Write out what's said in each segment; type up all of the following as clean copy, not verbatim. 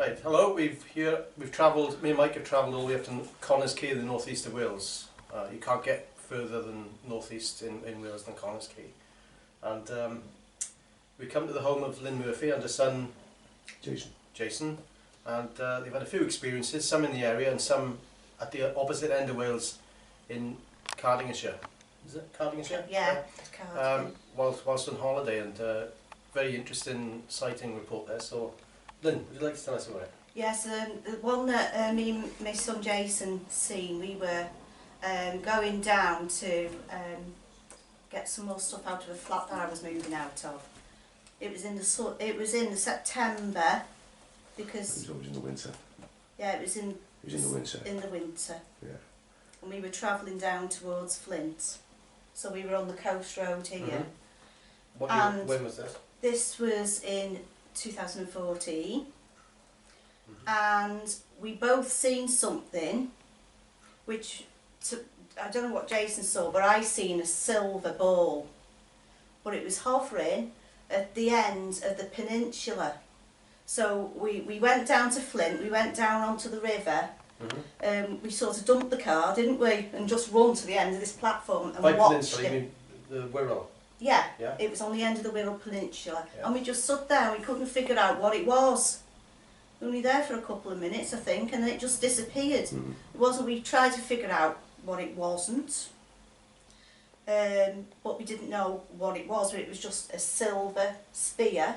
Right, hello, we've travelled, me and Mike have travelled all the way up to Connahs, Quay in the northeast of Wales. You can't get further than northeast in Wales than Connahs, Quay. And we come to the home of Lynn Murphy and her son Jason. And they've had a few experiences, some in the area and some at the opposite end of Wales in Cardinghamshire. Is it Cardinghamshire? Yeah, it's Cardinghamshire. Whilst on holiday, and very interesting sighting report there. So, Lynn, would you like to tell us about it? Yes, the one that me and my son Jason seen, we were going down to get some more stuff out of a flat that I was moving out of. It was in the September, because it was always in the winter. Yeah, it was in the winter. In the winter. Yeah. And we were travelling down towards Flint, so we were on the coast road here. Mm-hmm. When was this? This was in 2014, and we both seen something, which I don't know what Jason saw, but I seen a silver ball, but it was hovering at the end of the peninsula. So we went down to Flint, we went down onto the river. We sort of dumped the car, didn't we, and just run to the end of this platform and watched it. You mean the Wirral? Yeah, yeah, it was on the end of the Wirral Peninsula, yeah. and we just stood there. We couldn't figure out what it was. We were only there for a couple of minutes, I think, and then it just disappeared. It wasn't. We tried to figure out what it wasn't, but we didn't know what it was. It was just a silver spear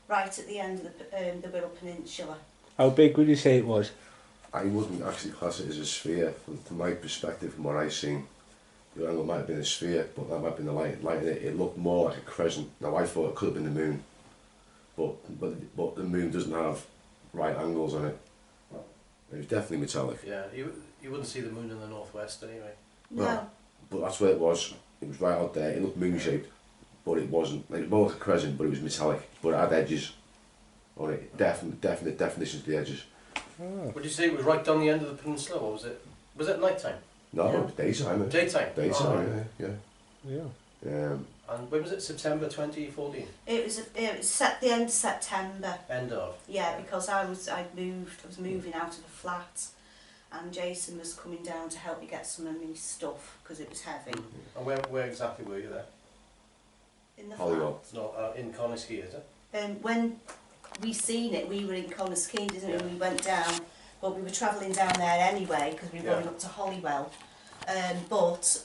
right at the end of the Wirral Peninsula. How big would you say it was? I wouldn't actually class it as a sphere. From my perspective, from what I've seen, the angle might have been a sphere, but that might have been the light in it. It looked more like a crescent. Now I thought it could have been the moon, but the moon doesn't have right angles on it. It was definitely metallic. Yeah, you wouldn't see the moon in the northwest anyway. No. But that's where it was. It was right out there. It looked moon shaped, but it wasn't. Like, it was more like a crescent, but it was metallic. But it had edges on it. Definite definitions of the edges. Oh. Would you say it was right down the end of the peninsula, or was it? Was it night time? No, it was daytime. Daytime. Daytime, oh. Yeah. And when was it? September 2014. It was the end of September. End of. Yeah, because I was moving out of a flat, and Jason was coming down to help me get some of my stuff because it was heavy. And where exactly were you there? In the Hollywood. flat. No, in Connahs, is it? When we seen it, we were in Connahs, didn't we? We went down, but we were travelling down there anyway because we were going up to Holywell. But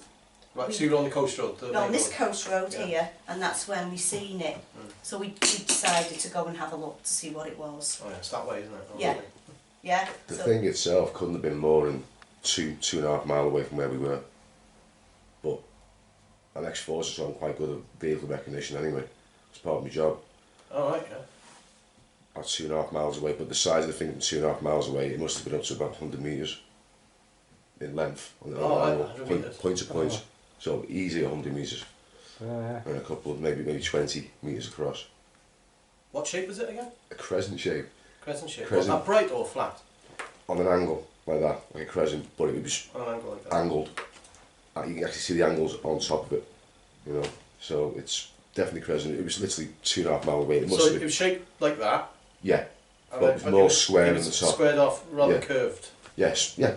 right, so you were on the coast road. On this coast road here, and that's when we seen it. So we decided to go and have a look to see what it was. Oh yeah, it's that way, isn't it? Yeah. Yeah. The thing itself couldn't have been more than 2.5 miles away from where we were. But an ex-force, so I'm quite good at vehicle recognition anyway. It's part of my job. Oh right, yeah. About 2.5 miles away, but the size of the thing from 2.5 miles away, it must have been up to about 100 metres in length, point to point. So easy 100 metres. And a couple of maybe 20 metres across. What shape was it again? A crescent shape. Crescent shape. Crescent. Was that bright or flat? On an angle like that, like a crescent, but it was on an angle like that. Angled. You can actually see the angles on top of it, you know. So it's definitely crescent. It was literally 2.5 miles away. It was shaped like that. Yeah, but it was more square in the top. Squared off, rather curved. Yes, yeah.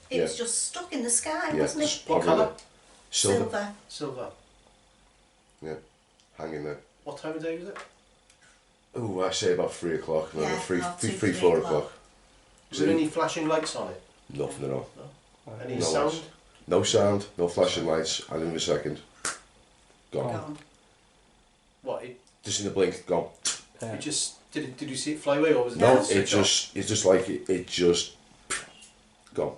It was just stuck in the sky, wasn't it? What colour? Silver. Silver. Yeah, hanging there. What time of day was it? Oh, I say about 3 o'clock. No, yeah, 4 o'clock. Was there any flashing lights on it? Nothing at all. No. Any sound? Lights. No sound, no flashing lights, and in a second, gone. What? Just in a blink, gone. You just did you see it fly away, or was it? No, it's just like it just gone.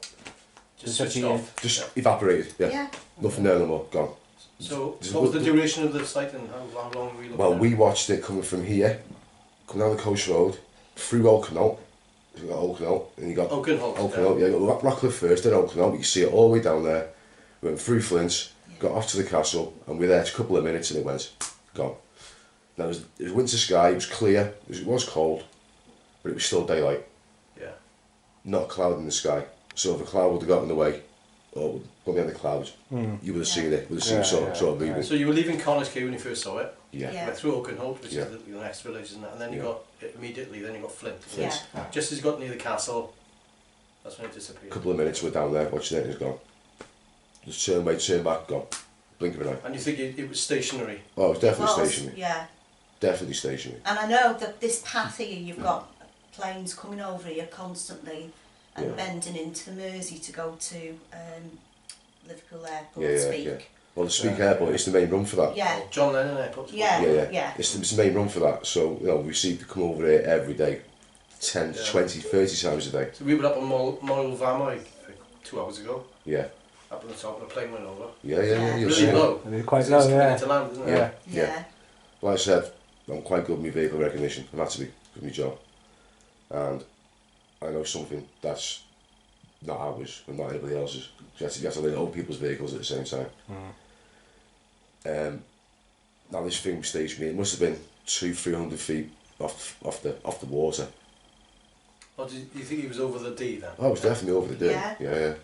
Just switched off. Just evaporated. Yeah. Nothing there no more. Gone. So what was the duration of the sight, and how long were you looking? Well, we watched it coming from here, coming down the coast road, through Connah. You got Connah, and you got Connah. Yeah, you got Rockcliffe first, then Connah. But you see it all the way down there. We went through Flint, got off to the castle, and we were there for a couple of minutes, and it went gone. Now it was winter sky. It was clear. It was cold, but it was still daylight. Yeah. Not a cloud in the sky. So if a cloud would have got in the way, or going behind the clouds, you would have seen it, would have seen sort of moving. So you were leaving Connahs Quay when you first saw it? Yeah. Yeah. Went through Oakenholt, which is the next village, isn't it? And then you got, immediately, then you got Flint. Yeah. Just as you got near the castle, that's when it disappeared. A couple of minutes, we're down there, watching it, and it's gone. Just turn away, turn back, gone. Blink of an eye. And you think it was stationary? Oh, it was definitely stationary. Yeah. Definitely stationary. And I know that this path here, you've got planes coming over here constantly and bending into the Mersey to go to Liverpool Airport, Speak. Yeah. Well, the Speak Airport is the main run for that. Yeah. John Lennon Airport. Yeah. It's the main run for that. So, you know, we see to come over here every day, 10, 20, 30 times a day. So we were up on Moyle Vama like 2 hours ago. Yeah. Up on the top, and the plane went over. Yeah. You'll see Really it. low. It was quite It's low, coming yeah. into land, isn't it? Yeah. Like I said, I'm quite good with my vehicle recognition. I've had to be with my job. And I know something that's not ours and not anybody else's. So you have to look at other people's vehicles at the same time. Now this thing staged me, it must have been 200-300 feet off the water. Or do you think he was over the Dee then? Oh, it was definitely over the Dee. Yeah.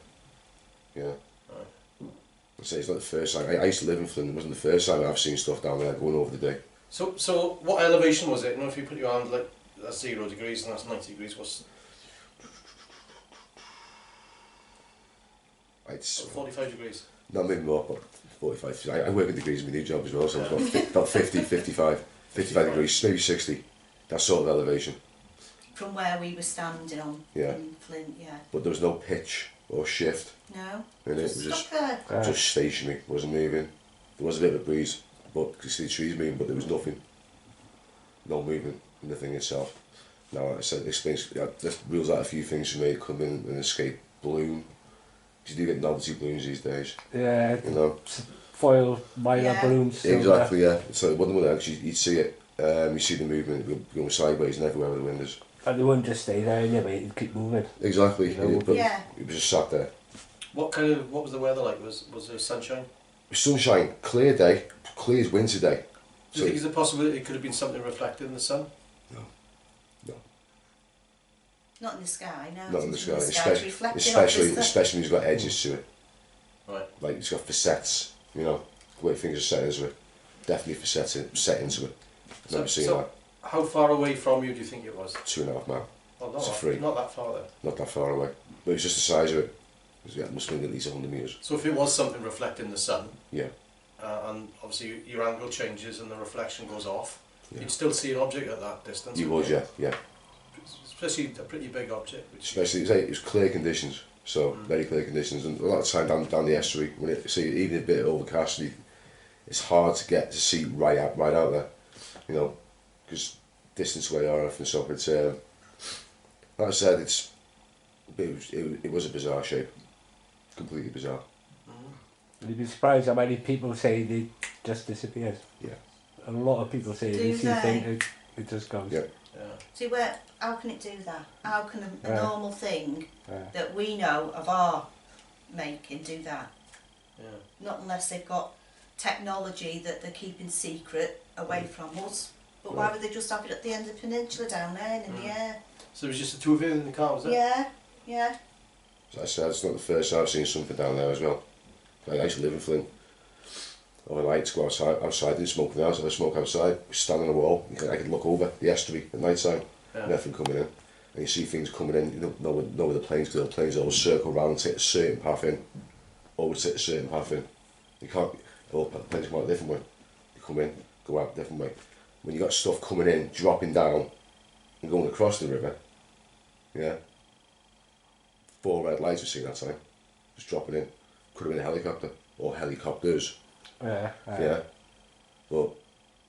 Yeah. I say it's not the first time. I used to live in Flint. It wasn't the first time I've seen stuff down there going over the Dee. So what elevation was it? You know, if you put your hand like that's 0 degrees and that's 90 degrees, what's 45 degrees? Not maybe more, but 45. I work in degrees in my new job as well, so it's about 50, 55 degrees, maybe 60. That sort of elevation. From where we were standing on in Flint, But there was no pitch or shift. No. And it was Stuck there. just stationary, wasn't moving. There was a bit of a breeze, but you could see the trees moving, but there was nothing. No movement in the thing itself. Now, like I said, this rules out a few things for me. It could have been an escape balloon. Because you do get novelty balloons these days. Yeah, you know. Foil minor balloons. Exactly, yeah. So one of them, you'd see it, you see the movement going sideways and everywhere with the windows. And they wouldn't just stay there, yeah, but it'd keep moving. Exactly, but it was just sat there. What was the weather like? Was there sunshine? Sunshine, clear day, clear as winter day. Do you think there's a possibility it could have been something reflected in the sun? No. Not in the sky, no. Not in the sky, especially when it's got edges to it. Right. Like it's got facets, you know, the way things are set into it. Definitely set into it. I've never seen that. How far away from you do you think it was? 2.5 miles. Oh, it's not that far then. Not that far away. But it's just the size of it. It must have been at least 100 metres. So if it was something reflecting the sun, yeah, and obviously your angle changes and the reflection goes off, you'd still see an object at that distance. You would, yeah. Especially a pretty big object. Especially, it was clear conditions, so very clear conditions, and a lot of time down the estuary, when even a bit overcast, it's hard to get to see right out there, you know, because distance away are often so. It's like I said, it was a bizarre shape, completely bizarre. You'd be surprised how many people say they just disappeared. Yeah. A lot of people say they see things, it just goes. Yeah. See, how can it do that? How can a normal thing that we know of our making do that? Yeah. Not unless they've got technology that they're keeping secret away from us. But why would they just have it at the end of the peninsula down there in the air? So it was just the two of you in the car, was it? Yeah. As I said, it's not the first time I've seen something down there as well. I used to live in Flint. Overnight, to go outside and smoke in the house. If I smoke outside, stand on a wall, I could look over the estuary at night time, nothing coming in. And you see things coming in, you don't know where the planes go. The planes always circle around and take a certain path in, always take a certain path in. You can't, all planes come out a different way. They come in, go out a different way. When you got stuff coming in, dropping down, and going across the river, 4 red lights we seen that time, just dropping in. Could have been a helicopter, or helicopters. Yeah. But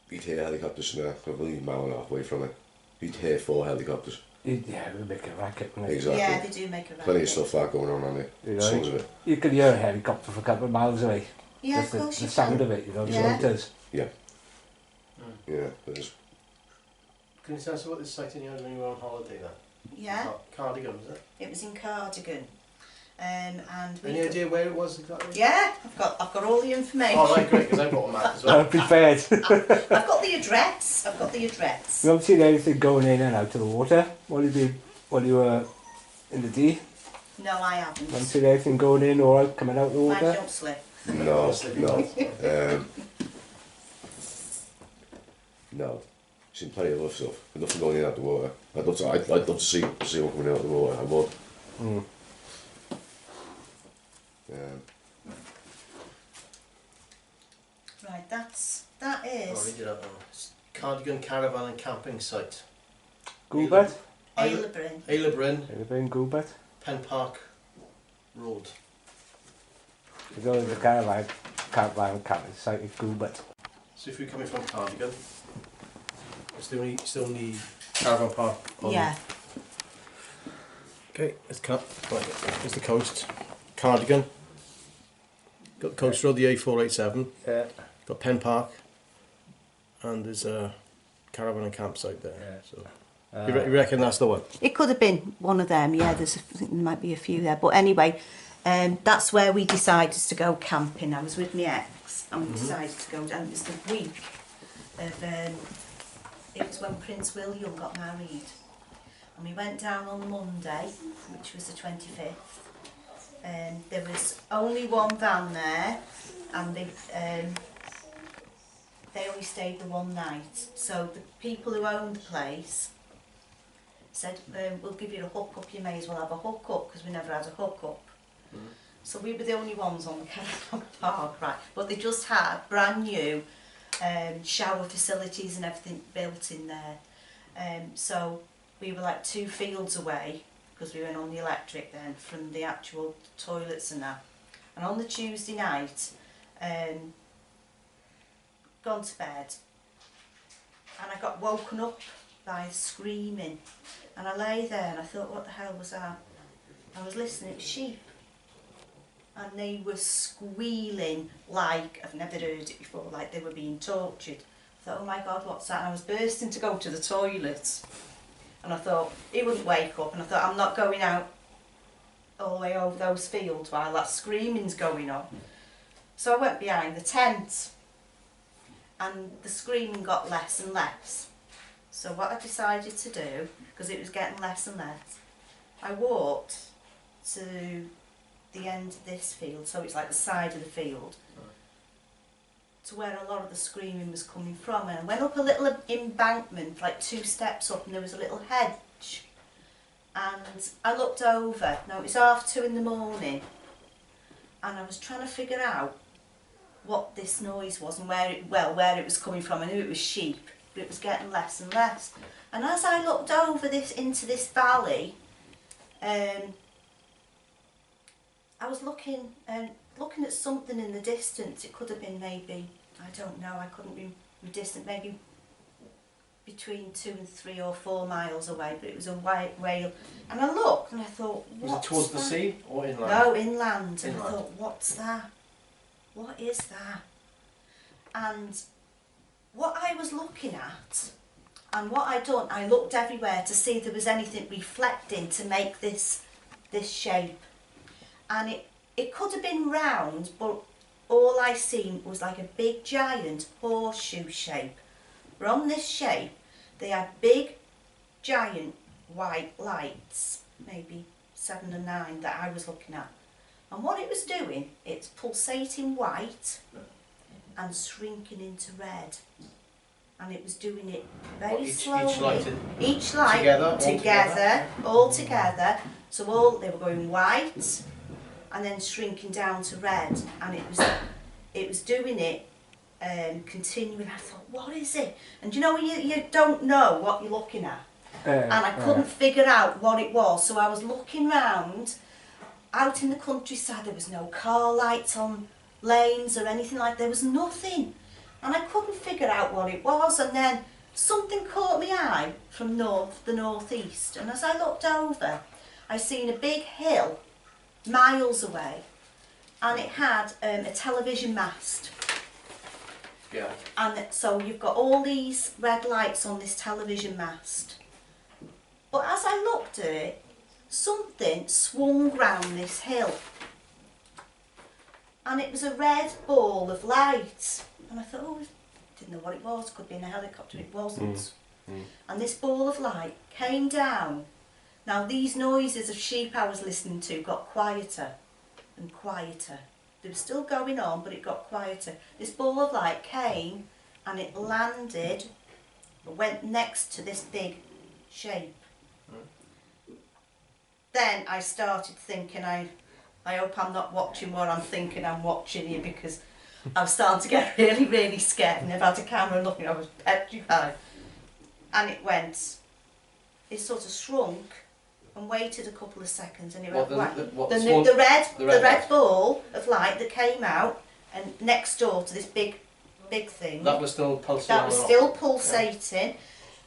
you'd hear helicopters somewhere, probably a mile and a half away from it. You'd hear 4 helicopters. Yeah, it would make a racket, wouldn't it? Exactly. Yeah, they do make a racket. Plenty of stuff like that going on there. You know, Sons of it. You could hear a helicopter for a couple of miles away. Yeah, just of course the sound of it, you know, the does. Yeah. Yeah, there's... Can you tell us what this sighting you had when you were on holiday then? Yeah. Cardigan, was it? It was in Cardigan. And any idea where it was exactly? Yeah, I've got all the information. Oh right, great, because I brought a map as well. I'm prepared. I've got the address. You haven't seen anything going in and out of the water while you were in the Dee? No, I haven't. Haven't seen anything going in or out, coming out the Mine water? don't slip. No, no. No. Seen plenty of other stuff, but nothing going in out the water. I'd love to see one coming out of the water. I would. Mm. Right, that is read it out now. It's Ceredigion Caravan and Camping Site. Goobert? Emlyn. Emlyn, Goobert? Pen Park Road. There's always a caravan camping site at Goobert. So if you're coming from Ceredigion, it's the only caravan park on. Yeah. Okay, it's the coast. Ceredigion. Got Coast Road, the A487. Yeah. Got Pen Park. And there's a caravan and campsite there. Yeah. So you reckon that's the one? It could have been one of them, yeah, I think there might be a few there. But anyway, that's where we decided to go camping. I was with my ex and we decided to go down. It was the week of, it was when Prince William got married. And we went down on the Monday, which was the 25th. There was only one van there and they only stayed the one night. So the people who owned the place said, we'll give you a hookup, you may as well have a hookup, because we never had a hookup. So we were the only ones on the caravan park, right? But they just had brand new shower facilities and everything built in there. So we were like 2 fields away, because we went on the electric then, from the actual toilets and that. And on the Tuesday night, gone to bed, and I got woken up by screaming, and I lay there and I thought, what the hell was that? I was listening, it was sheep, and they were squealing like I've never heard it before, like they were being tortured. I thought, oh my God, what's that? And I was bursting to go to the toilet, and I thought he wouldn't wake up, and I thought, I'm not going out all the way over those fields while that screaming's going on. So I went behind the tent, and the screaming got less and less. So what I decided to do, because it was getting less and less, I walked to the end of this field, so it's like the side of the field, to where a lot of the screaming was coming from, and I went up a little embankment, like 2 steps up, and there was a little hedge, and I looked over. Now it was 2:30 in the morning, and I was trying to figure out what this noise was and where it was coming from. I knew it was sheep, but it was getting less and less. And as I looked over into this valley, I was looking at something in the distance. It could have been maybe, I don't know, I couldn't be distant, maybe between 2 and 3 or 4 miles away, but it was a white whale. And I looked and I thought, what's Was it towards that? the sea or inland? No, inland. And I thought, what's that? What is that? And what I was looking at, and what I'd done, I looked everywhere to see if there was anything reflecting to make this shape. And it could have been round, but all I seen was like a big giant horseshoe shape. From this shape, they had big giant white lights, maybe 7 or 9 that I was looking at. And what it was doing, it's pulsating white and shrinking into red. And it was doing it very slowly. Each light together, all together. So they were going white and then shrinking down to red. And it was doing it continuing. I thought, what is it? And you know when you don't know what you're looking at? And I couldn't figure out what it was. So I was looking round. Out in the countryside, there was no car lights on lanes or anything like that. There was nothing. And I couldn't figure out what it was. And then something caught my eye from the northeast. And as I looked over, I seen a big hill miles away. And it had a television mast. Yeah. And so you've got all these red lights on this television mast. But as I looked at it, something swung round this hill, and it was a red ball of light, and I thought, oh, I didn't know what it was, could be in a helicopter, it wasn't. And this ball of light came down Now these noises of sheep I was listening to got quieter and quieter. They were still going on, but it got quieter. This ball of light came and it landed, went next to this big shape. Then I started thinking, I hope I'm not watching what I'm thinking I'm watching here, because I was starting to get really, really scared, and if I had a camera looking, I was petrified. And it sort of shrunk and waited a couple of seconds, and it went the red ball of light that came out and next door to this big thing. That was still pulsating. That was still pulsating, yeah.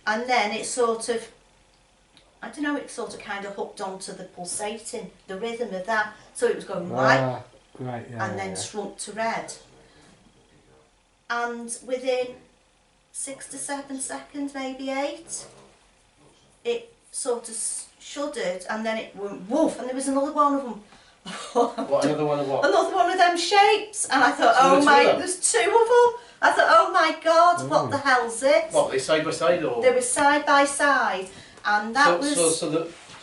And then it sort of, I don't know, it sort of kind of hooked onto the pulsating, the rhythm of that. So it was going white, and then shrunk to red. And within 6 to 7 seconds, maybe 8, it sort of shuddered, and then it went woof, and there was another one of them. What, another one of what? Another one of them shapes, and I thought, oh my, there's 2 of them. I thought, oh my God, what the hell's it? What, were they side by side or? They were side by side, and that was.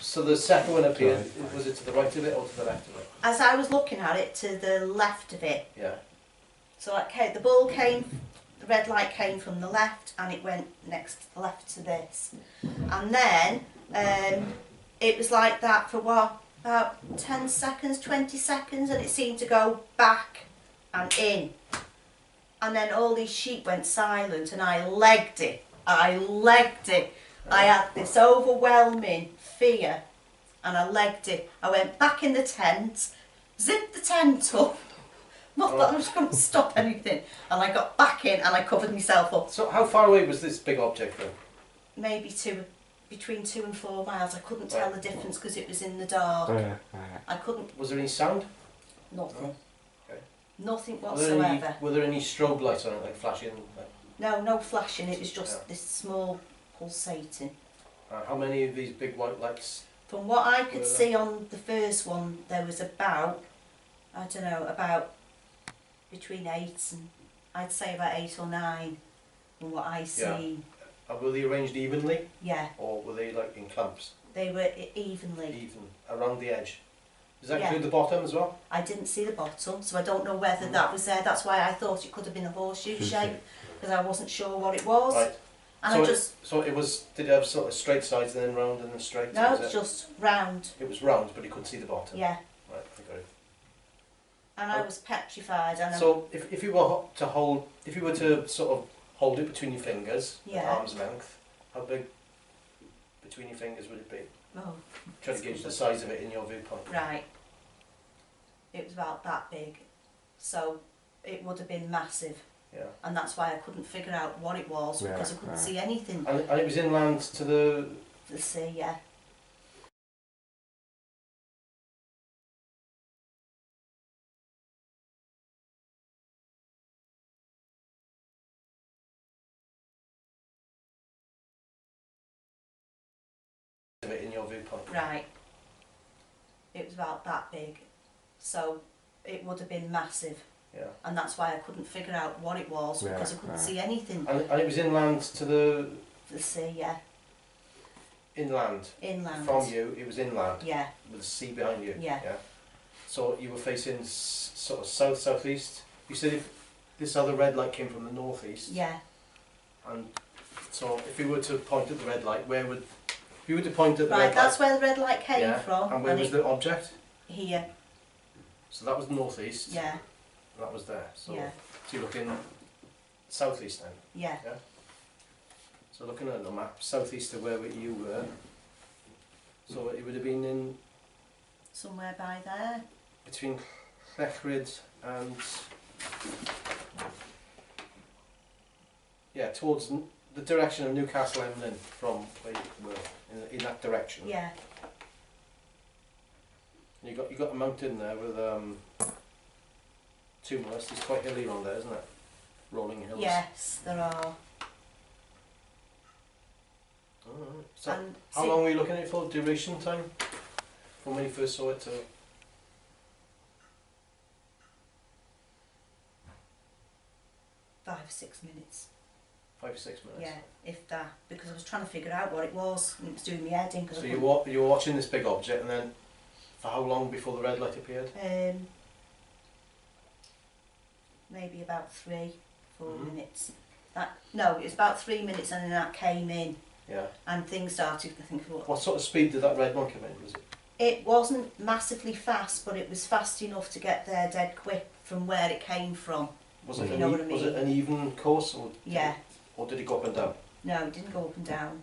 So the second one appeared. Was it to the right of it or to the left of it? As I was looking at it, to the left of it. Yeah. So the ball came, the red light came from the left, and it went next to the left to this, and then it was like that for what, about 10 seconds, 20 seconds, and it seemed to go back and in, and then all these sheep went silent, and I legged it. I had this overwhelming fear, and I legged it. I went back in the tent, zipped the tent up, not that I was going to stop anything, and I got back in and I covered myself up. So how far away was this big object then? Maybe between 2 and 4 miles. I couldn't tell the difference because it was in the dark. I couldn't. Was there any sound? Nothing. Okay. Nothing whatsoever. Were there any strobe lights on it, like flashing? No flashing. It was just this small pulsating. How many of these big white lights? From what I could see on the first one, there was about, I don't know, about between 8 and, I'd say about 8 or 9 from what I seen. Yeah. Were they arranged evenly? Yeah. Or were they like in clumps? They were evenly. Even, around the edge. Does that include the bottom as well? I didn't see the bottom, so I don't know whether that was there. That's why I thought it could have been a horseshoe shape, because I wasn't sure what it was. Right. And so it was, did it have sort of straight sides and then round and then straight? No, it's just round. It was round, but you couldn't see the bottom? Yeah. Right, I got it. And I was petrified. And so if you were to sort of hold it between your fingers, at arm's length, how big between your fingers would it be? Oh. Try to gauge the size of it in your viewpoint. Right. It was about that big. So it would have been massive. Yeah. And that's why I couldn't figure out what it was, because I couldn't see anything. And it was inland to the sea, yeah. in your viewpoint. Right. It was about that big. So it would have been massive. Yeah. And that's why I couldn't figure out what it was, because I couldn't see anything. And it was inland to the sea, yeah. Inland. Inland. From you, it was inland. Yeah. With the sea behind you. Yeah. Yeah. So you were facing sort of south-southeast. You said if this other red light came from the northeast. Yeah. And so if you were to point at the red light, where would... If you were to point at the red light... Right, that's where the red light came from. And where was the object? Here. So that was northeast. Yeah. That was there. So, yeah. So you're looking southeast then? Yeah. Yeah. So looking at the map, southeast of where you were, so it would have been in... Somewhere by there. Between Ceredigion and... Yeah, towards the direction of Newcastle Emlyn from where you were, in that direction. Yeah. You got a mountain there with two moors. It's quite hilly on there, isn't it? Rolling hills. Yes, there are. Alright. So how long were you looking at it for? Duration time? From when you first saw it to... 5 or 6 minutes. 5 or 6 minutes. Yeah, if that, because I was trying to figure out what it was and it was doing me head in. So you were watching this big object, and then for how long before the red light appeared? Maybe about 3-4 minutes. No, it was about 3 minutes, and then that came in. Yeah. And things started. I think. What sort of speed did that red one come in? Was it? It wasn't massively fast, but it was fast enough to get there dead quick from where it came from. Was it an even course, or did it go up and down? No, it didn't go up and down.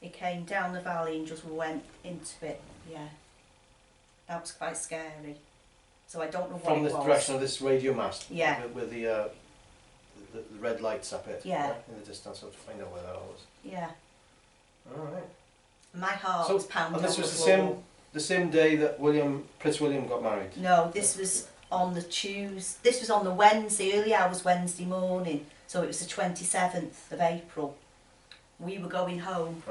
It came down the valley and just went into it. Yeah, that was quite scary. So I don't know what it was. From the direction of this radio mast. Yeah. With the red lights up it. Yeah. In the distance, so to find out where that was. Yeah. All right. My heart was pounding. And this was the same day that Prince William got married. No, this was on the Tuesday. This was on the Wednesday, early hours Wednesday morning. So it was the 27th of April. We were going home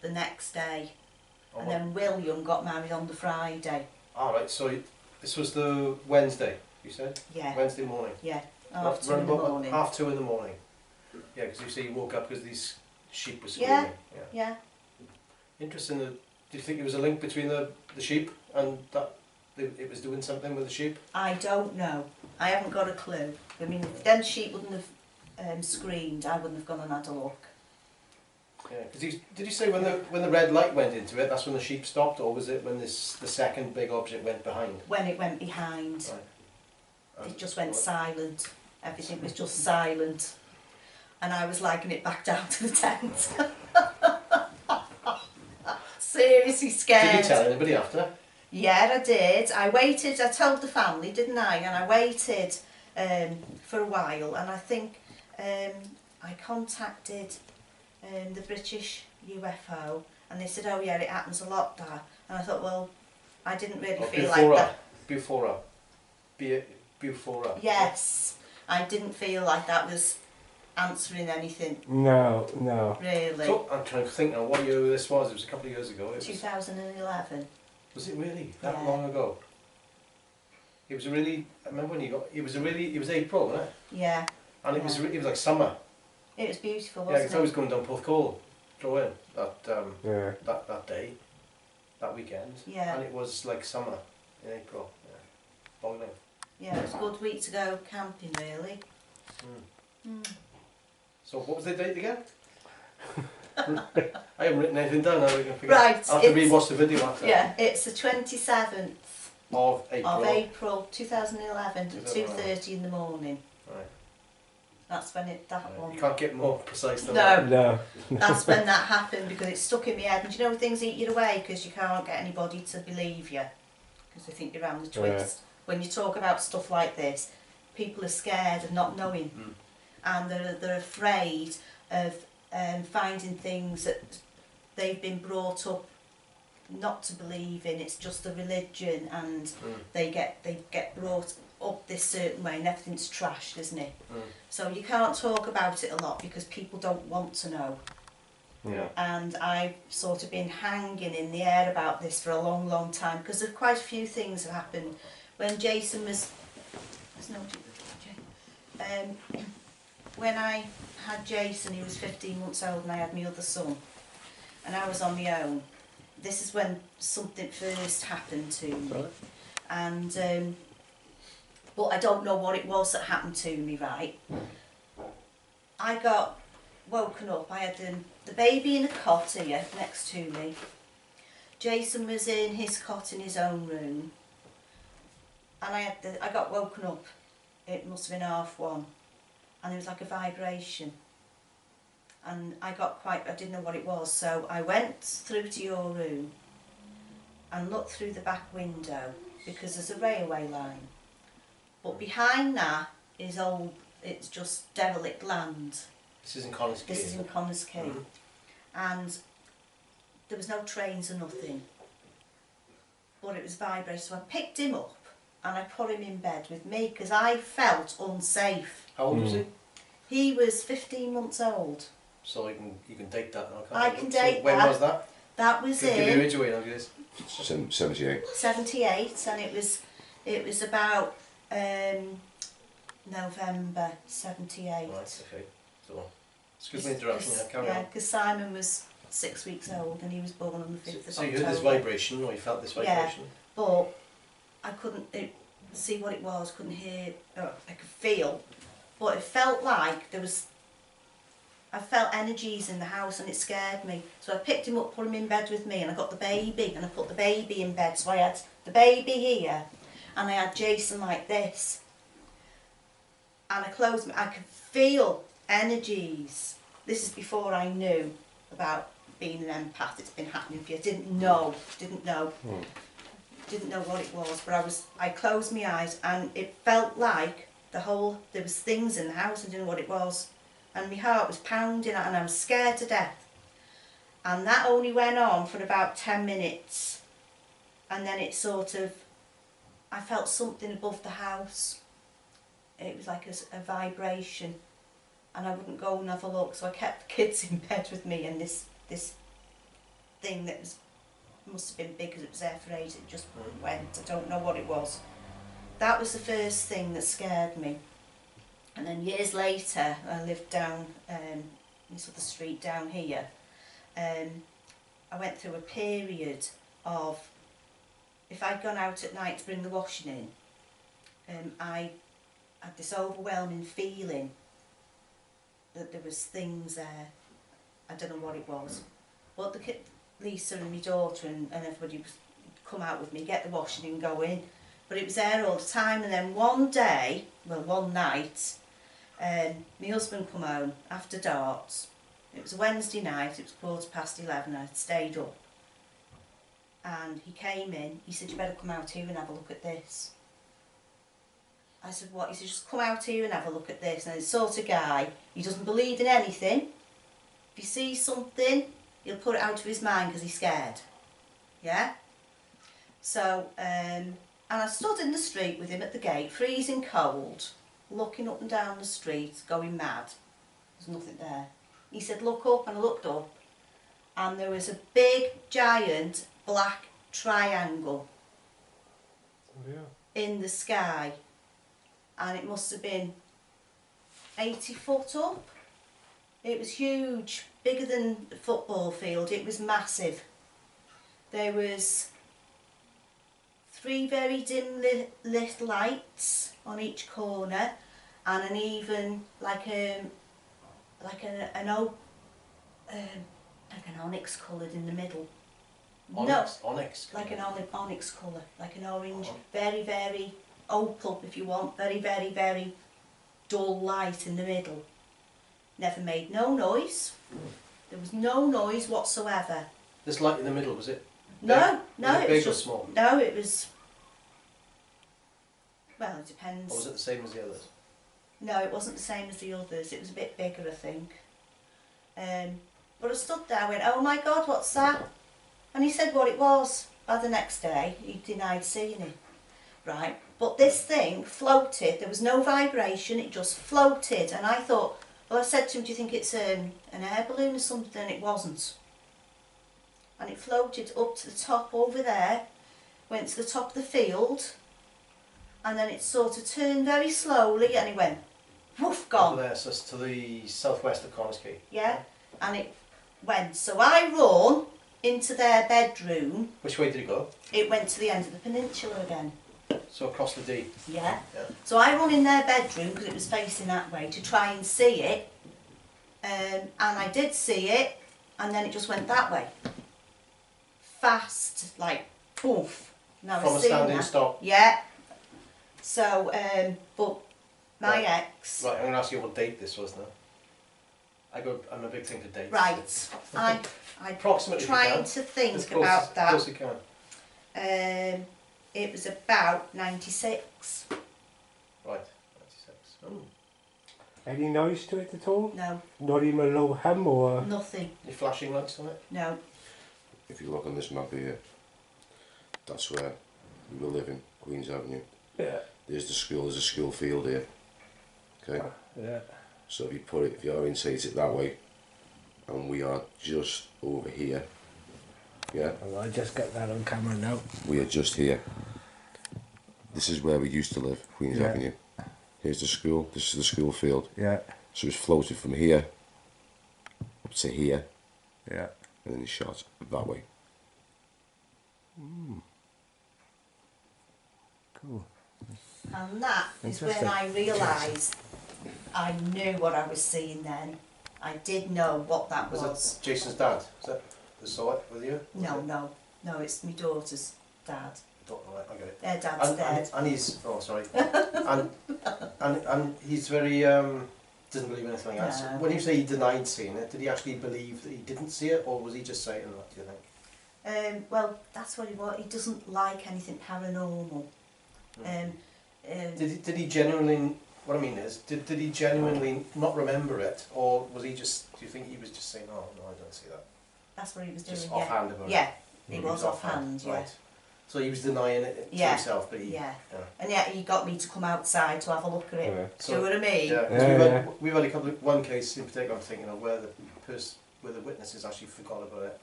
the next day, and then William got married on the Friday. All right. So this was the Wednesday, you said? Yeah. Wednesday morning. Yeah. 2:30 in the morning. 2:30 in the morning. Yeah, because you say you woke up because these sheep were screaming. Yeah. Interesting. Do you think there was a link between the sheep and that it was doing something with the sheep? I don't know. I haven't got a clue. I mean, if them sheep wouldn't have screamed, I wouldn't have gone and had a look. Yeah, because did you say when the red light went into it, that's when the sheep stopped, or was it when the second big object went behind? When it went behind. Right. It just went silent. Everything was just silent. And I was liking it back down to the tent. Seriously scared. Did you tell anybody after? Yeah, I did. I waited, I told the family, didn't I? And I waited for a while, and I think I contacted the British UFO, and they said, oh yeah, it happens a lot there. And I thought, well, I didn't really feel like that. Before. Yes, I didn't feel like that was answering anything. No. Really. So I'm trying to think now what year this was. It was a couple of years ago. 2011. Was it really that long ago? It was really. I remember when you got. It was April, wasn't it? Yeah. And it was like summer. It was beautiful, wasn't it? Yeah, because I was going down Porthcawl, throw in that day, that weekend. Yeah. And it was like summer in April. Yeah. Boiling. Yeah, it was a good week to go camping, really. So what was the date again? I haven't written anything down. Now we can figure. Right. I'll have to rewatch the video after. Yeah, it's the 27th of April 2011 at 2:30 in the morning. Right. That's when that one. You can't get more precise than that. No. That's when that happened, because it stuck in my head. And you know, things eat you away because you can't get anybody to believe you because they think you're around the twist. When you talk about stuff like this, people are scared of not knowing, and they're afraid of finding things that they've been brought up not to believe in. It's just a religion, and they get brought up this certain way, and everything's trashed, isn't it? So you can't talk about it a lot because people don't want to know. Yeah. And I've sort of been hanging in the air about this for a long, long time, because there's quite a few things that happened. When Jason was, when I had Jason, he was 15 months old, and I had my other son, and I was on my own. This is when something first happened to me, right. And but I don't know what it was that happened to me. Right, I got woken up. I had the baby in a cot here next to me. Jason was in his cot in his own room. And I got woken up, it must have been 1:30, and there was like a vibration. And I didn't know what it was, so I went through to your room and looked through the back window, because there's a railway line. But behind that is it's just derelict land. This is in Connahs. This is in Connahs. And there was no trains or nothing. But it was vibrating, so I picked him up. And I put him in bed with me because I felt unsafe. How old was he? He was 15 months old. So you can date that now, I can date that. When was that? That was Give your age away now, guys. 78. 78, and it was about November 78. Right, okay. So Excuse me interruption, yeah, carry on. because Simon was 6 weeks old and he was born on the 5th of October. So you heard this vibration, or you felt this vibration? Yeah, but I couldn't see what it was, couldn't hear, I could feel, but it felt like I felt energies in the house and it scared me. So I picked him up, put him in bed with me, and I got the baby and I put the baby in bed. So I had the baby here and I had Jason like this. And I closed I could feel energies. This is before I knew about being an empath. It's been happening for you. I didn't know what it was, but I closed my eyes and it felt like there was things in the house. I didn't know what it was. And my heart was pounding and I was scared to death. And that only went on for about 10 minutes. And then it I felt something above the house. It was like a vibration. And I wouldn't go and have a look, so I kept the kids in bed with me, and this thing that must have been big because it was there for ages, it just went. I don't know what it was. That was the first thing that scared me. And then years later, I lived down this other street down here. I went through a period of, if I'd gone out at night to bring the washing in, I had this overwhelming feeling that there was things there. I don't know what it was. But Lisa and my daughter and everybody would come out with me, get the washing and go in. But it was there all the time. And then one night, my husband come home after darts. It was a Wednesday night, it was 11:15, I'd stayed up. And he came in, he said, you better come out here and have a look at this. I said, what? He said, just come out here and have a look at this. And he's the sort of guy, he doesn't believe in anything. If he sees something, he'll put it out of his mind because he's scared. Yeah? So, and I stood in the street with him at the gate, freezing cold, looking up and down the street, going mad. There's nothing there. He said, look up, and I looked up, and there was a big, giant, black triangle in the sky. And it must have been 80 foot up. It was huge, bigger than the football field. It was massive. There was 3 very dim lit lights on each corner, and an even like an onyx coloured in the middle. Onyx. Like an onyx colour, like an orange, very, very opal, if you want, very, very, very dull light in the middle. Never made no noise. There was no noise whatsoever. This light in the middle, was it? No, it was just small. No, it was. Well, it depends. Or was it the same as the others? No, it wasn't the same as the others. It was a bit bigger, I think. But I stood there, I went, oh my God, what's that? And he said what it was. By the next day, he denied seeing it. Right, but this thing floated. There was no vibration. It just floated, and I thought. Well, I said to him, do you think it's an air balloon or something? And it wasn't. And it floated up to the top over there, went to the top of the field, and then it sort of turned very slowly, and it went, woof, gone. Over there, so it's to the southwest of Connahs. Yeah, and it went. So I run into their bedroom. Which way did it go? It went to the end of the peninsula again. So across the Dee? Yeah. So I run in their bedroom because it was facing that way to try and see it, and I did see it, and then it just went that way. Fast, like poof. Now from a standing stop? Yeah. So, but my ex... Right, I'm going to ask you what date this was now. I'm a big thing for dates. Right. I'm approximately trying to think about that. Of course you can. It was about 96. Right, 96. Oh. Any noise to it at all? No. Not even a low hum or? Nothing. Any flashing lights on it? No. If you look on this map here, that's where we were living, Queen's Avenue. Yeah. There's a school field here. Okay? Yeah. So if you orientate it that way, and we are just over here. Yeah? Well, I just get that on camera now. We are just here. This is where we used to live, Queen's Avenue. Here's the school, this is the school field. Yeah. So it's floated from here up to here, Yeah. and then he shot that way. Cool. And that is when Interesting. I realised I knew what I was seeing then. I did know what that was. Was it Jason's dad? Was that that saw it with you? No, it's my daughter's dad. Don't know it. Okay. Their dad's dead. And he's sorry. and he's very doesn't believe anything else. No. When you say he denied seeing it, did he actually believe that he didn't see it, or was he just saying that? Do you think? Well, that's what he was. He doesn't like anything paranormal. Did he genuinely? What I mean is, did he genuinely not remember it, or was he just? Do you think he was just saying, "Oh no, I don't see that"? That's what he was Just doing. offhand about it. Yeah, he was offhand. Yeah. Right. So he was denying it to himself, but he. Yeah. And yet he got me to come outside to have a look at it. Yeah. Do you know what I mean? Yeah. 'Cause we've had a couple of, one case in particular. I'm thinking of where the witnesses actually forgot about it,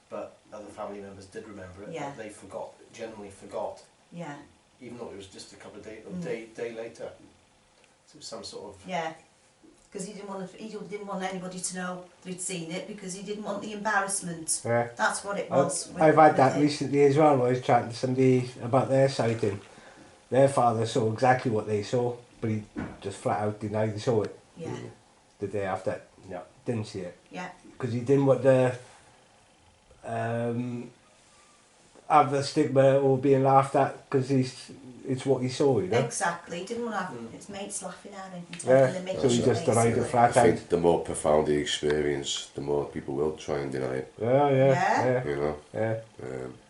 but other family members did remember it. Yeah. But they genuinely forgot, Yeah. even though it was just a couple of day later. So it was some sort of. Yeah. Because he didn't want anybody to know that he'd seen it, because he didn't want the embarrassment. Yeah. That's what it was. I've had that recently as well. I was chatting to somebody about their sighting. Their father saw exactly what they saw, but he just flat out denied he saw it. Yeah. The day after. Yeah. Didn't see it. Yeah. Because he didn't want the have the stigma or being laughed at, because it's what he saw, you know. Exactly. He didn't want to have his mates laughing at him. And Yeah. taking the mick So he out, just denied it basically. I flat out. think the more profound the experience, the more people will try and deny it. Yeah. Yeah. You know. Yeah.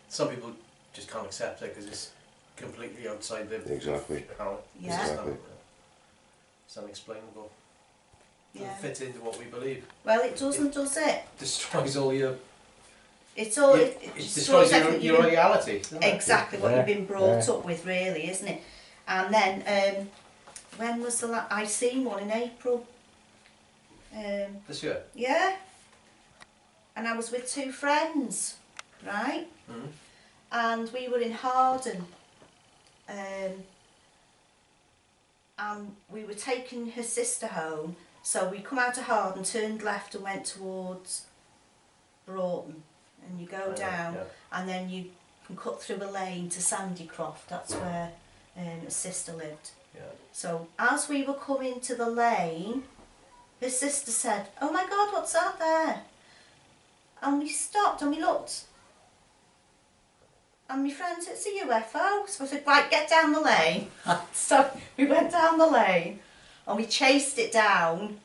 Some people just can't accept it because it's completely outside their. Exactly. How Yeah. Exactly. It's unexplainable. Yeah. Doesn't fit into what we believe. Well, it doesn't, does it? Destroys all your. It's all. It It destroys everything your reality. Doesn't it? Exactly what Yeah, you've been brought yeah. up with, really, isn't it? And then, when was the last? I seen one in April. This year. Yeah. And I was with two friends, right? Mm-hmm. And we were in Harden. And we were taking her sister home. So we come out of Harden, turned left and went towards Broughton. And you go down, Yeah. and then you can cut through a lane to Sandycroft. That's where her sister lived. Yeah. So as we were coming to the lane, her sister said, "Oh my God, what's that there?" And we stopped and we looked. And my friend said, "It's a UFO." So I said, "Right, get down the lane." So we went down the lane and we chased it down,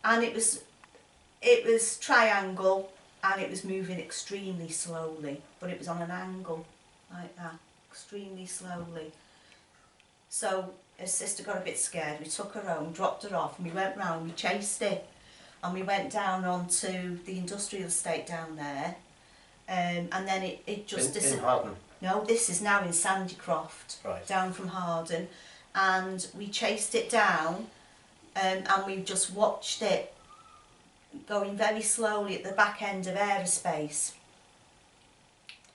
and it was triangle, and it was moving extremely slowly, but it was on an angle like that, extremely slowly. So her sister got a bit scared. We took her home, dropped her off, and we went round, we chased it, and we went down onto the industrial estate down there, and then it just in Harden. No, this is now in Sandycroft, Right. down from Harden, and we chased it down, and we just watched it going very slowly at the back end of aerospace.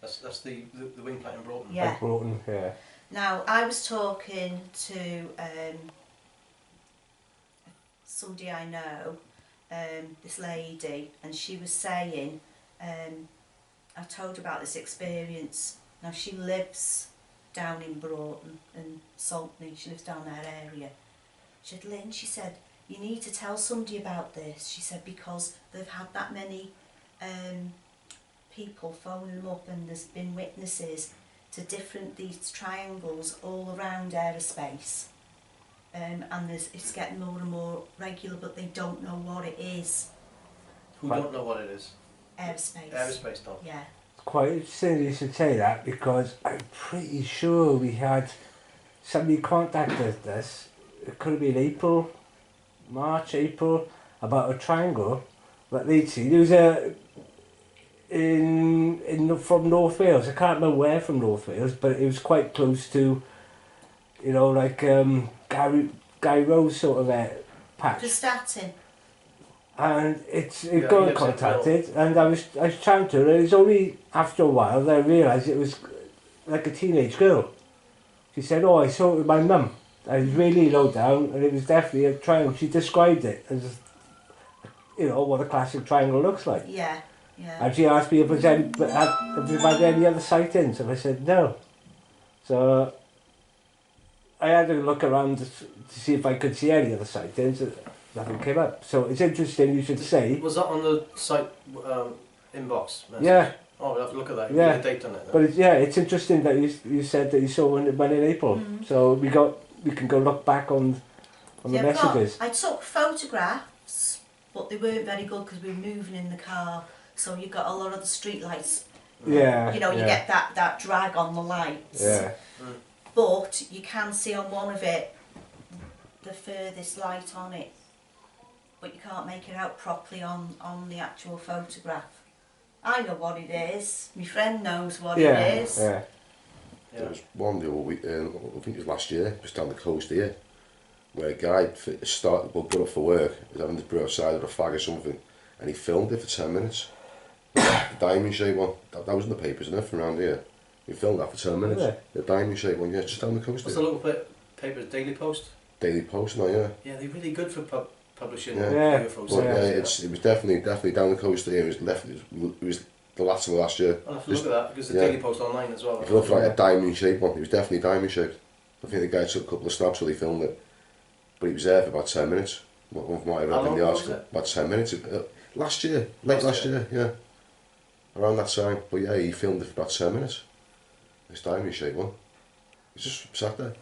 That's the wing plant in Broughton. Yeah. Like Broughton, yeah. Now, I was talking to somebody I know, this lady, and she was saying, I told her about this experience. Now, she lives down in Broughton and Saltney, she lives down that area. She said, "Lynn," she said, "you need to tell somebody about this." She said, because they've had that many people phoning them up, and there's been witnesses to these triangles all around aerospace, and it's getting more and more regular, but they don't know what it is. Who don't know what it is? Aerospace. Aerospace don't. Yeah. Quite interesting you should say that, because I'm pretty sure we had somebody contacted us, it could have been March, April, about a triangle that they'd seen. It was from North Wales. I can't remember where from North Wales, but it was quite close to, you know, like Guy Rose sort of patch. Just starting. And it Yeah, got he lives in contacted, and I was chatting to her, and it was only after a while that I realised it was like a teenage girl. She said, "Oh, I saw it with my mum. I was really low down, and it was definitely a triangle." She described it as you know, what a classic triangle looks like. Yeah, yeah. And she asked me if there's any, have you had any other sightings? And I said no. So I had to look around to see if I could see any other sightings. Nothing came up. So it's interesting you should say. Was that on the site inbox message? Yeah. Oh, we'll have to look at that. Yeah. Give me a date on it then. But it's interesting that you said that you saw one in April. So we can go look back on the messages. I took photographs, but they weren't very good because we were moving in the car. So you got a lot of the street lights. Yeah. You know, you get that drag on the lights. Yeah. But you can see on one of it the furthest light on it, but you can't make it out properly on the actual photograph. I know what it is. My friend knows what it is. Yeah. There was one the other week, I think it was last year, just down the coast here, where a guy got up for work, was having to put outside with a flag or something, and he filmed it for 10 minutes. The diamond shaped one, that was in the papers, isn't it, from around here? He filmed that for 10 minutes. Yeah. The diamond shaped one, yeah, just down the coast. What's the local paper? Daily Post? Daily Post, no, yeah. Yeah, they're really good for publishing But UFOs. it was definitely down the coast here. It was the last of last year. I'll have to look at that because the Daily Post online as well. If you look for like a diamond shaped one, it was definitely diamond shaped. I think the guy took a couple of snaps while he filmed it, but he was there for about 10 minutes. What might have read in the article, about 10 minutes. Last year, last year, yeah, around that time. But yeah, he filmed it for about 10 minutes. This diamond shaped one. He just sat there.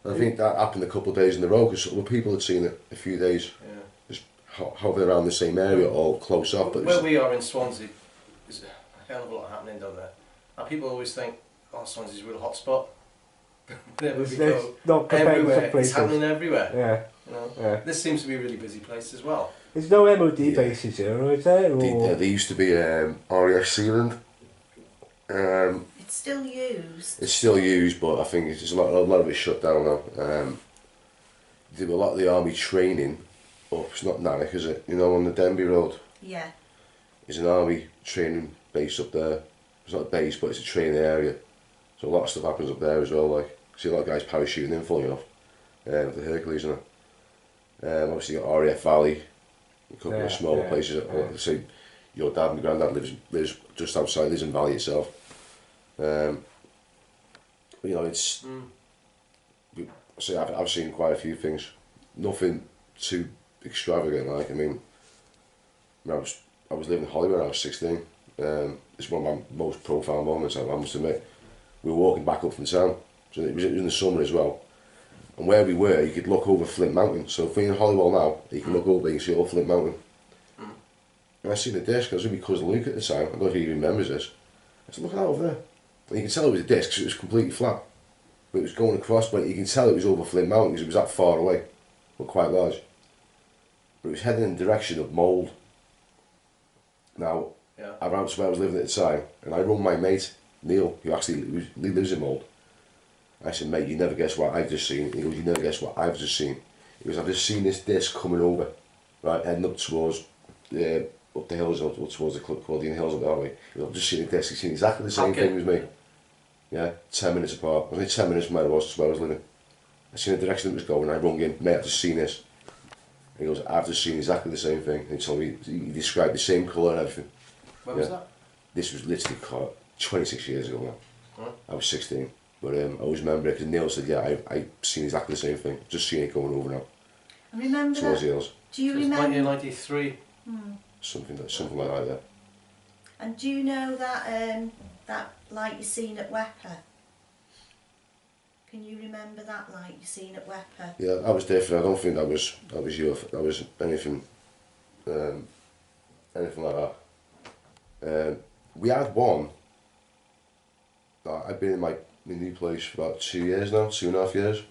And I think that happened a couple of days in a row because other people had seen it a few days. Yeah. Just hovering around the same area or close up. But where we are in Swansea, there's a hell of a lot happening down there. And people always think, oh, Swansea's a real hot spot. It's not everywhere. It's happening everywhere. Yeah. You know? Yeah. This seems to be a really busy place as well. There's no MOD bases here, is there? Or? There used to be RAF Sealand. It's still used. It's still used, but I think it's just a lot of it's shut down now. They do a lot of the army training up. It's not Nannick, is it? You know, on the Denby Road. Yeah. There's an army training base up there. It's not a base, but it's a training area. So a lot of stuff happens up there as well. Like, see a lot of guys parachuting in, fully enough. The Hercules and that. Obviously, you got RAF Valley, a couple of smaller places. Like, say, your dad and granddad lives just outside, lives in Valley itself. But, you know, it's. So I've seen quite a few things. Nothing too extravagant. Like, I mean, I was living in Hollywood when I was 16. It's one of my most profound moments, I must admit. We were walking back up from town, so it was in the summer as well. And where we were, you could look over Flint Mountain. So if we're in Hollywood now, you can look over, you can see all Flint Mountain. And I seen a disc. I was with my cousin Luke at the time. I don't know if he even remembers this. I said, look at that over there. And you can tell it was a disc because it was completely flat. But it was going across, but you can tell it was over Flint Mountain because it was that far away, but quite large. But it was heading in the direction of mould. Now, around where I was living at the time, and I rung my mate, Neil, who actually lives in Mould. I said, mate, you never guess what I've just seen. He goes, you never guess what I've just seen. He goes, I've just seen this disc coming over, right, heading up towards, up the hills, up towards the Claudian Hills up that way. He goes, I've just seen a disc, he's seen exactly the same thing as me. Yeah, 10 minutes apart. I was only 10 minutes from where I was living. I seen the direction it was going, I rung in, mate, I've just seen this. He goes, I've just seen exactly the same thing. And he told me, he described the same colour and everything. When was that? This was literally 26 years ago now. Huh? I was 16. But I always remember it because Neil said, yeah, I've seen exactly the same thing. Just seen it going over now. I remember towards that. the hills. Do you remember? 1993. Something like that, yeah. And do you know that that light you seen at Wepper? Can you remember that light you seen at Wepper? Yeah, that was different. I don't think that was UFO. That was anything like that. We had one. I've been in my new place for about 2 years now, 2.5 years.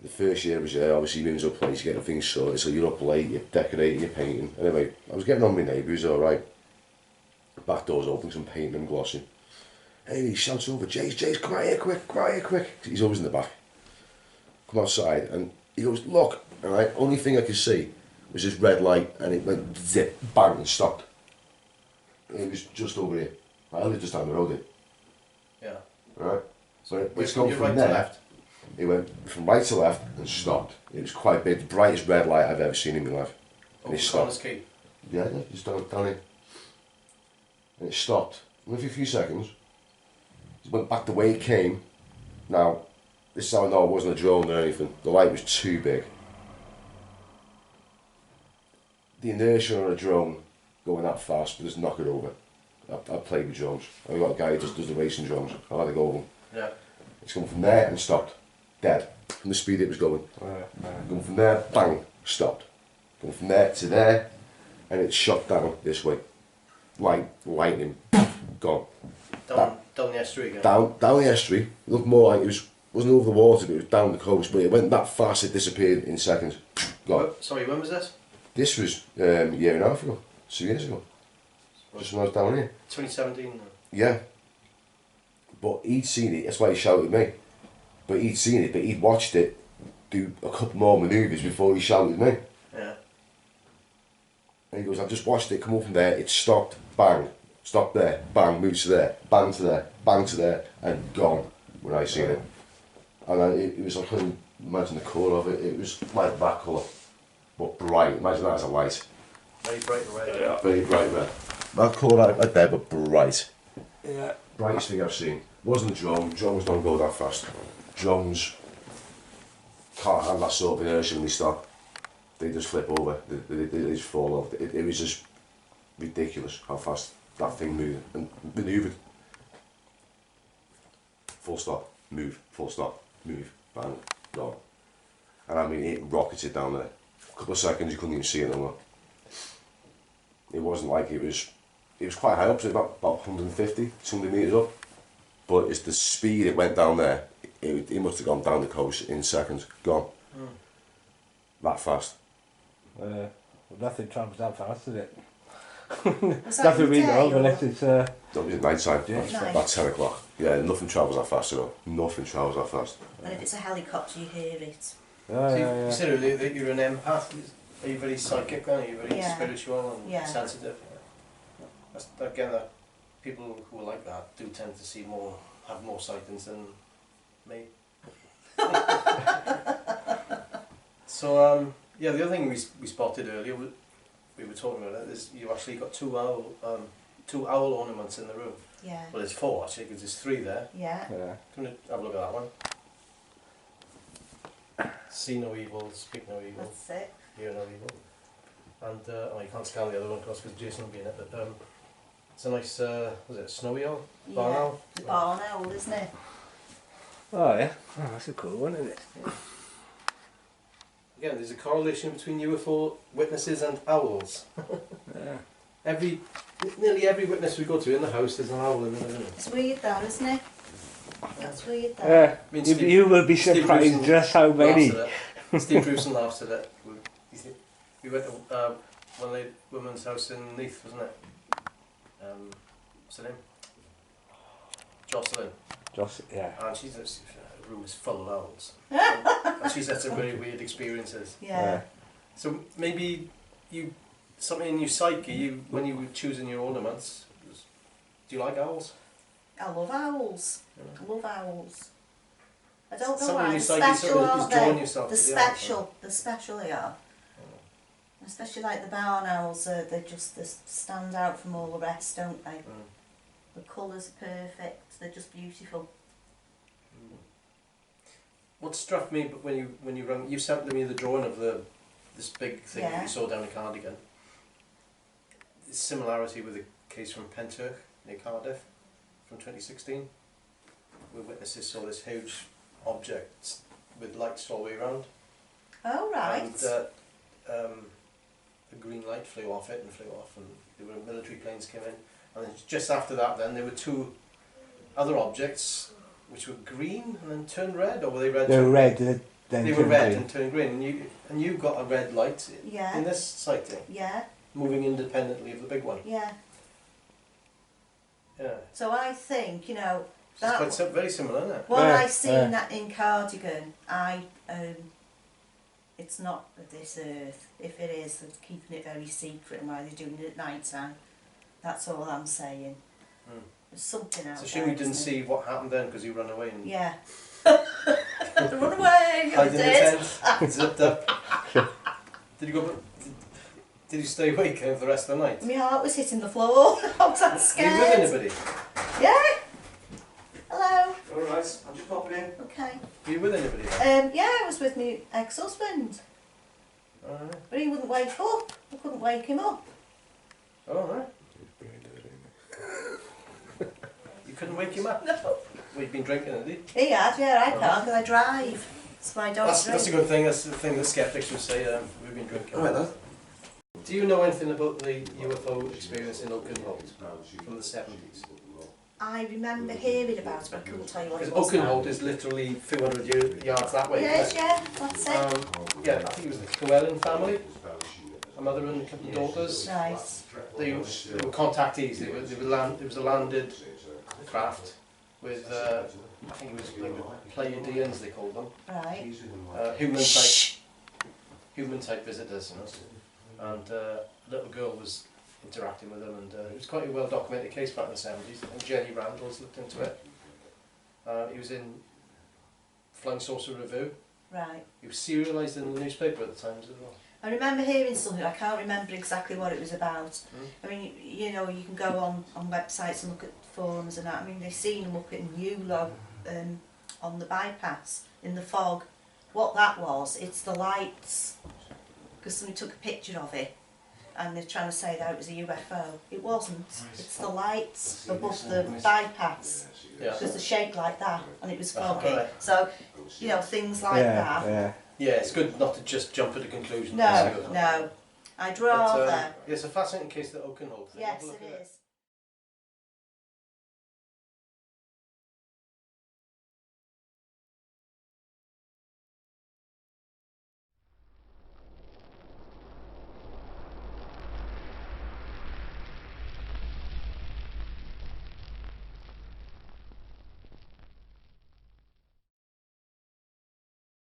The first year was obviously you're in a place, you're getting things sorted, so you're up late, you're decorating, you're painting. Anyway, I was getting on with my neighbour, he was alright. Back door's open, some painting and glossing. Hey, he shouts over, Jace, come out here quick. He's always in the back. Come outside, and he goes, look, alright, only thing I could see was this red light, and it went zip, bang, and stopped. And it was just over here. I lived just down the road here. Yeah. Right? So it's from going from right there. to left. It went from right to left and stopped. It was quite big, the brightest red light I've ever seen in my life. Over Connahs Quay? Yeah, just down here. And it stopped. Within a few seconds, it went back the way it came. Now, this is how I know it wasn't a drone or anything. The light was too big. The inertia on a drone going that fast would just knock it over. I played with drones. I've got a guy who just does the racing drones. I had to go over them. Yeah. It's come from there and stopped. Dead. From the speed it was going. Going from there, bang, stopped. Going from there to there, and it shot down this way. Lightning, gone. Down the estuary again? Down the estuary. It looked more like wasn't over the water, but it was down the coast. But it went that fast, it disappeared in seconds. Gone. Sorry, when was this? This was a year and a half ago, 2 years ago. Just when I was down here. 2017? Yeah. But he'd seen it, that's why he shouted at me. But he'd seen it, but he'd watched it do a couple more manoeuvres before he shouted at me. Yeah. And he goes, I've just watched it come up from there, it stopped, bang, stopped there, bang, moved to there, bang to there, bang to there, and gone when I seen it. And it was, I couldn't imagine the colour of it, it was like that colour, but bright, imagine that as a light. Very bright red. Yeah, very bright red. That colour like there, but bright. Yeah. Brightest thing I've seen. Wasn't a drone, drones don't go that fast. Drones can't have that sort of inertia when they stop. They just flip over, they just fall off. It was just ridiculous how fast that thing moved and manoeuvred. Full stop, move, full stop, move, bang, gone. And I mean, it rocketed down there. A couple of seconds, you couldn't even see it no more. It wasn't like it was quite high up, so about 150, 200 metres up. But it's the speed it went down there, it must have gone down the coast in seconds, gone. That fast. Well, nothing travels that fast, is it? Was that Nothing in the we day, know or- unless it's That was at night time, Yeah. about 10 o'clock. Yeah, nothing travels that fast at all. Nothing travels that fast. And if it's a helicopter, you hear it. So you said earlier that you're an empath. Are you very psychic then? Are you very Yeah. spiritual and Yeah. sensitive? That's, again, that people who are like that do tend to see more, have more sightings than me. So yeah, the other thing we spotted earlier, we were talking about it, is you actually got two owl ornaments in the room. Yeah. Well, there's four actually, because there's three there. Yeah. Come and have a look at that one. See no evil, speak no evil, That's it. hear no evil. And oh, you can't scan the other one across because Jason will be in it. But it's a nice, was it a snowy owl? Barn owl? The barn owl, isn't it? Oh yeah, oh, that's a cool one, isn't it? Again, there's a correlation between UFO witnesses and owls. Yeah. Nearly every witness we go to in the house, there's an owl in there, isn't it? It's weird that, isn't it? That's weird that. Yeah. I mean, You will be Steve surprised Bruce just how many. laughs at it. Steve Bruce laughs at it. We went to one of the women's house in Neath, wasn't it? What's her name? Jocelyn. Yeah. And she's her room is full of owls. And she's had some very weird experiences. Yeah. So maybe something in your psyche, when you were choosing your ornaments, do you like owls? I love owls. Yeah. I love owls. I don't know Something why. in They're your psyche special, sort of aren't is drawing they? yourself They're to the owls, special. They're special, they are. Especially like the barn owls, they stand out from all the rest, don't they? The colours are perfect. They're just beautiful. What struck me when you rang, you sent me the drawing of this big thing that Yeah. you saw down in Cardigan. The similarity with the case from Penturk near Cardiff from 2016, where witnesses saw this huge object with lights all the way around. Oh right. And a green light flew off it and there were military planes came in, and then just after that then there were two other objects which were green and then turned red, or were they red? They were red, then They were red and turned green, and you got a red light Yeah. in this sighting, Yeah. moving independently of the big one. Yeah. Yeah, So I think, it's that quite very similar, isn't it? when Yeah, I seen yeah. that in Cardigan, it's not of this earth. If it is, they're keeping it very secret, and why they're doing it at night time. That's all I'm saying. There's something out It's a there. shame you didn't isn't see what happened then because you ran away and it? Yeah. Run away! I hid in the did. tent, zipped up. Did you go? Did you stay awake for the rest of the night? My heart was hitting the floor. I was that scared. Were you with anybody? Yeah. Hello. Alright, I'm just popping in. Okay. Were you with anybody then? Yeah, I was with my ex-husband. Alright. But he wouldn't wake up. I couldn't wake him up. Alright. You couldn't wake him up? No. Well, you've been drinking, had he? He had, yeah, I can't because I drive. It's my dog's That's a good thing. That's the thing that skeptics would say. We've been drinking. Alright then. Do you know anything about the UFO experience in Oakenholt from the 70s? I remember hearing about it, but I couldn't tell you what Because it was. Oakenholt is literally a few hundred yards that way. Yes, isn't it? yeah, that's it. Yeah, I think it was the Quay family, a mother and a couple of daughters. Nice. They were contactees. It was a landed craft with, I think it was like Pleiadians they called them, Right. human type visitors, you know. And a little girl was interacting with them, and it was quite a well documented case back in the 70s. And Jenny Randall's looked into it. He was in Flying Saucer Review. Right. He was serialised in the newspaper at the time as well. I remember hearing something, I can't remember exactly what it was about. Mm. I mean, you know, you can go on websites and look at forums and that. I mean, they seen him up in Eulo on the bypass in the fog. What that was, it's the lights. Because somebody took a picture of it and they're trying to say that it was a UFO. It wasn't. It's the lights above the bypass. Yeah. Because they're shaped like that and it was foggy. Right. So, you know, things like that. Yeah. Yeah, it's good not to just jump at a conclusion. No, no. I'd rather. It's a fascinating case, the Oakenholt thing. Yes, Have a look it at is.